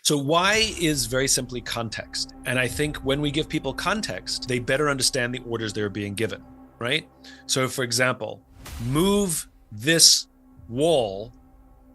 So why is very simply context. And I think when we give people context, they better understand the orders they're being given, right? So for example, move this wall,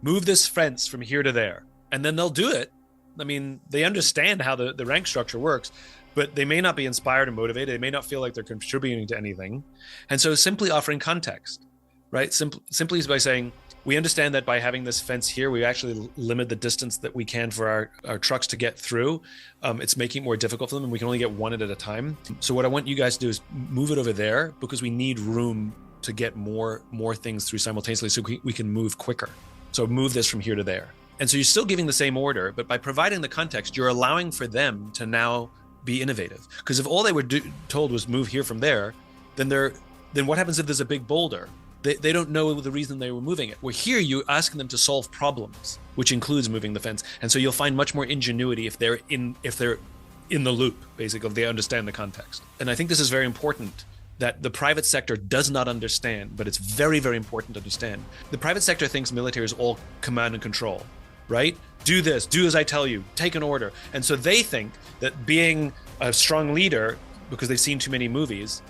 move this fence from here to there, and then they'll do it. I mean, they understand how the rank structure works, but they may not be inspired and motivated. They may not feel like they're contributing to anything. And so simply offering context, right? Simply by saying, we understand that by having this fence here, we actually limit the distance that we can for our trucks to get through. It's making it more difficult for them, and we can only get one at a time. So what I want you guys to do is move it over there, because we need room to get more things through simultaneously, so we can move quicker. So move this from here to there. And so you're still giving the same order, but by providing the context, you're allowing for them to now be innovative. Because if all they were told was move here from there, then what happens if there's a big boulder? They don't know the reason they were moving it. Where here, you're asking them to solve problems, which includes moving the fence. And so you'll find much more ingenuity if they're in the loop, basically, if they understand the context. And I think this is very important, that the private sector does not understand, but it's very, very important to understand. The private sector thinks military is all command and control, right? Do this, do as I tell you, take an order. And so they think that being a strong leader, because they've seen too many movies,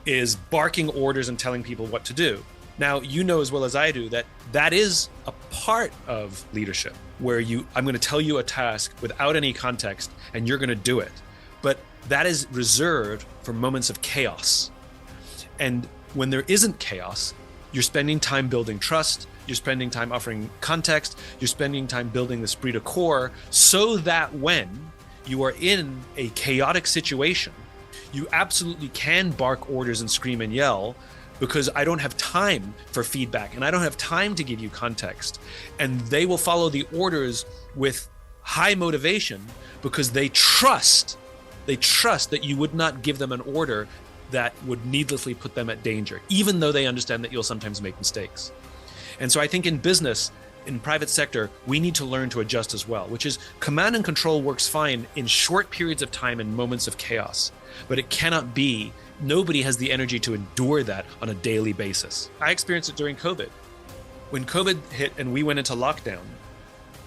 is barking orders and telling people what to do. Now, you know as well as I do that is a part of leadership, where I'm going to tell you a task without any context, and you're going to do it. But that is reserved for moments of chaos. And when there isn't chaos, you're spending time building trust, you're spending time offering context, you're spending time building the esprit de corps, so that when you are in a chaotic situation, you absolutely can bark orders and scream and yell, because I don't have time for feedback and I don't have time to give you context. And they will follow the orders with high motivation, because they trust that you would not give them an order that would needlessly put them at danger, even though they understand that you'll sometimes make mistakes. And so I think in business, in private sector, we need to learn to adjust as well, which is command and control works fine in short periods of time and moments of chaos, but it cannot be. Nobody has the energy to endure that on a daily basis. I experienced it during COVID. When COVID hit and we went into lockdown,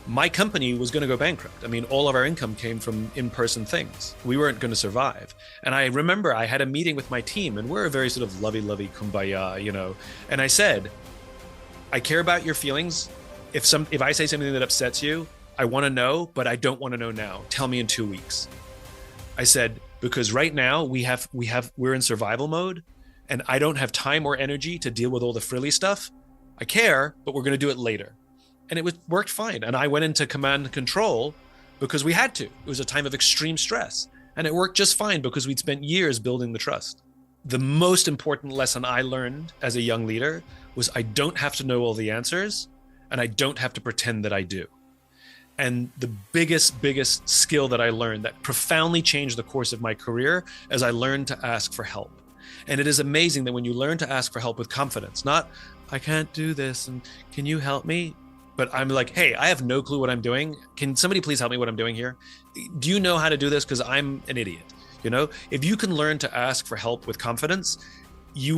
my company was going to go bankrupt. I mean, all of our income came from in-person things. We weren't going to survive. And I remember I had a meeting with my team, and we're a very sort of lovey-lovey kumbaya, And I said, I care about your feelings. If I say something that upsets you, I want to know, but I don't want to know now. Tell me in 2 weeks. I said, because right now we're in survival mode, and I don't have time or energy to deal with all the frilly stuff. I care, but we're going to do it later. And it worked fine. And I went into command and control because we had to. It was a time of extreme stress, and it worked just fine because we'd spent years building the trust. The most important lesson I learned as a young leader was I don't have to know all the answers, and I don't have to pretend that I do. And the biggest skill that I learned that profoundly changed the course of my career is I learned to ask for help. And it is amazing that when you learn to ask for help with confidence, not, I can't do this, and can you help me? But I'm like, hey, I have no clue what I'm doing. Can somebody please help me what I'm doing here? Do you know how to do this? Because I'm an idiot. If you can learn to ask for help with confidence, it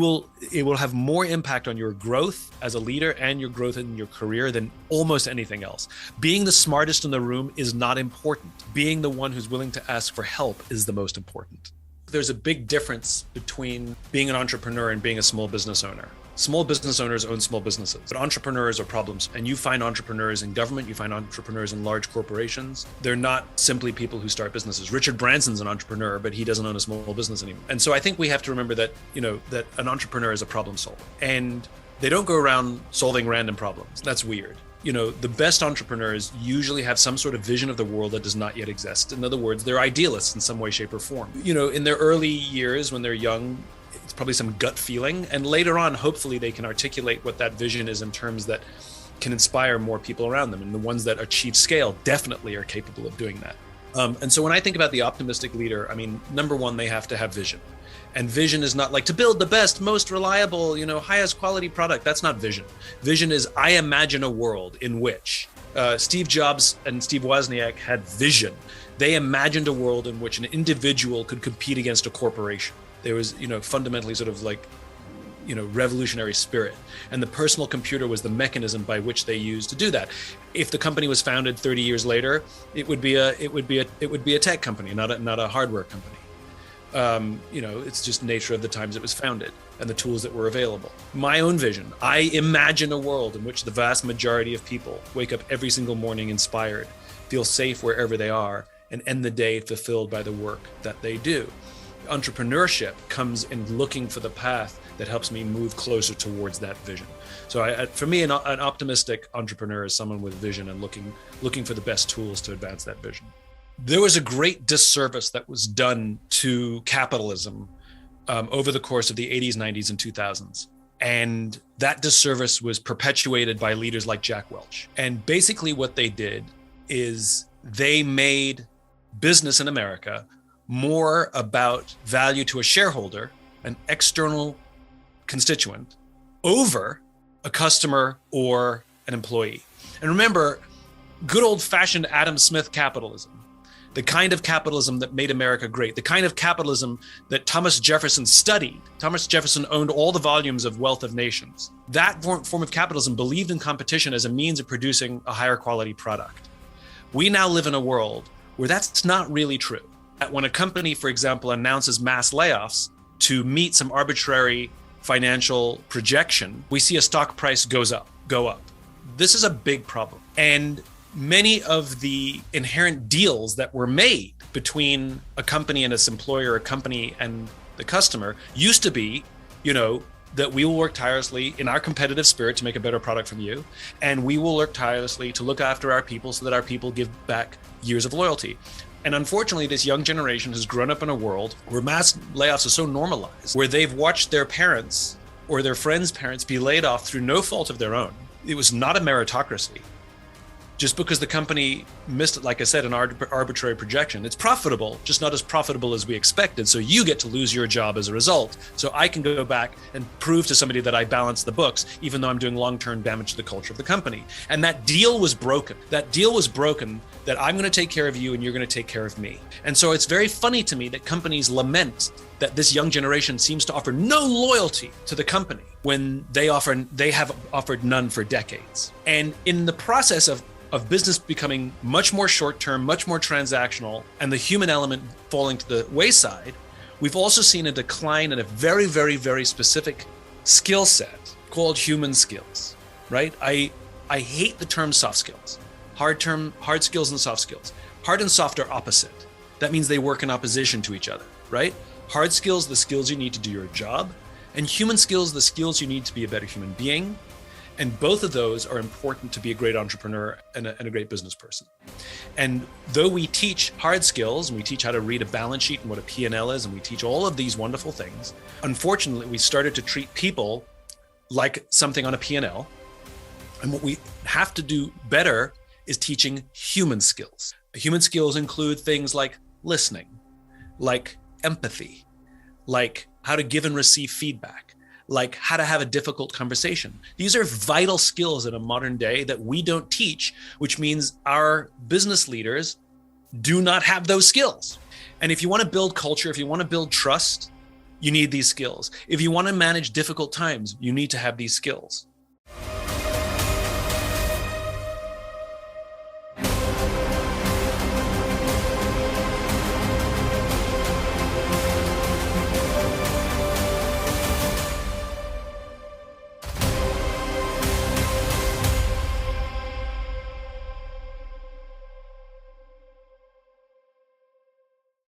will have more impact on your growth as a leader and your growth in your career than almost anything else. Being the smartest in the room is not important. Being the one who's willing to ask for help is the most important. There's a big difference between being an entrepreneur and being a small business owner. Small business owners own small businesses, but entrepreneurs are problems. And you find entrepreneurs in government, you find entrepreneurs in large corporations. They're not simply people who start businesses. Richard Branson's an entrepreneur, but he doesn't own a small business anymore. And so I think we have to remember that, that an entrepreneur is a problem solver. And they don't go around solving random problems. That's weird. The best entrepreneurs usually have some sort of vision of the world that does not yet exist. In other words, they're idealists in some way, shape, or form. In their early years when they're young, it's probably some gut feeling. And later on, hopefully they can articulate what that vision is in terms that can inspire more people around them. And the ones that achieve scale definitely are capable of doing that. And so when I think about the optimistic leader, number one, they have to have vision. And vision is not like to build the best, most reliable, highest quality product. That's not vision. Vision is I imagine a world in which Steve Jobs and Steve Wozniak had vision. They imagined a world in which an individual could compete against a corporation. There was, fundamentally sort of like, revolutionary spirit. And the personal computer was the mechanism by which they used to do that. If the company was founded 30 years later, it would be a tech company, not a hardware company. It's just nature of the times it was founded and the tools that were available. My own vision, I imagine a world in which the vast majority of people wake up every single morning inspired, feel safe wherever they are, and end the day fulfilled by the work that they do. Entrepreneurship comes in looking for the path that helps me move closer towards that vision. So for me, an optimistic entrepreneur is someone with vision and looking for the best tools to advance that vision. There was a great disservice that was done to capitalism over the course of the 80s, 90s, and 2000s. And that disservice was perpetuated by leaders like Jack Welch. And basically what they did is they made business in America more about value to a shareholder, an external constituent, over a customer or an employee. And remember, good old-fashioned Adam Smith capitalism, the kind of capitalism that made America great, the kind of capitalism that Thomas Jefferson studied. Thomas Jefferson owned all the volumes of Wealth of Nations. That form of capitalism believed in competition as a means of producing a higher quality product. We now live in a world where that's not really true. When a company, for example, announces mass layoffs to meet some arbitrary financial projection, we see a stock price go up. This is a big problem. And many of the inherent deals that were made between a company and its employer, a company and the customer, used to be, that we will work tirelessly in our competitive spirit to make a better product from you, and we will work tirelessly to look after our people so that our people give back years of loyalty. And unfortunately, this young generation has grown up in a world where mass layoffs are so normalized, where they've watched their parents or their friends' parents be laid off through no fault of their own. It was not a meritocracy. Just because the company missed, like I said, an arbitrary projection. It's profitable, just not as profitable as we expected. So you get to lose your job as a result. So I can go back and prove to somebody that I balanced the books, even though I'm doing long-term damage to the culture of the company. And that deal was broken. That deal was broken, that I'm going to take care of you and you're going to take care of me. And so it's very funny to me that companies lament that this young generation seems to offer no loyalty to the company when they have offered none for decades. And in the process of business becoming much more short-term, much more transactional, and the human element falling to the wayside, we've also seen a decline in a very, very, very specific skill set called human skills, right? I hate the term soft skills. Hard skills and soft skills. Hard and soft are opposite. That means they work in opposition to each other, right? Hard skills, the skills you need to do your job, and human skills, the skills you need to be a better human being. And both of those are important to be a great entrepreneur and a great business person. And though we teach hard skills, and we teach how to read a balance sheet and what a P&L is, and we teach all of these wonderful things, unfortunately, we started to treat people like something on a P&L. And what we have to do better is teaching human skills. Human skills include things like listening, like empathy, like how to give and receive feedback, like how to have a difficult conversation. These are vital skills in a modern day that we don't teach, which means our business leaders do not have those skills. And if you want to build culture, if you want to build trust, you need these skills. If you want to manage difficult times, you need to have these skills.